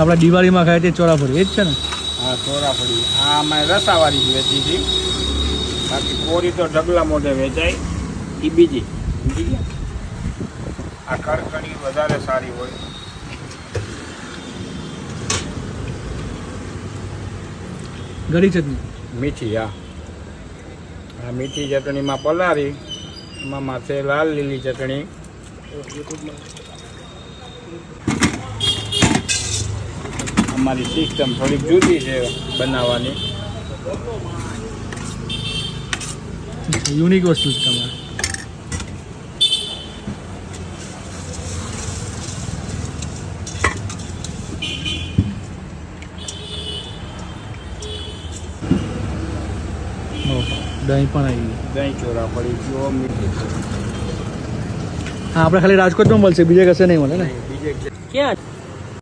આપણે દિવાળીમાં ખાય તે ચોરાફળી એ જ છે ને? હા, ચોરાફળી. આ અમારે રસાવાળી જ વેચી હતી. બાકી કોરી તો ઢગલા મોઢે વેચાય. એ બીજી સમજી ગયા. આ કડકડી વધારે સારી હોય. ગળી ચટણી મીઠી. હા, આ મીઠી ચટણીમાં પલાળી એમાં માથે લાલ લીલી ચટણી. અમારી સિસ્ટમ થોડીક જુદી છે બનાવવાની. યુનિક વસ્તુ છે તમારે. દહીં પણ આવી ગયું. દહીં ચોરાફળી જો મીઠી. હા, આપણે ખાલી રાજકોટમાં મળશે, બીજે કશે નહીં મળે ને. બીજે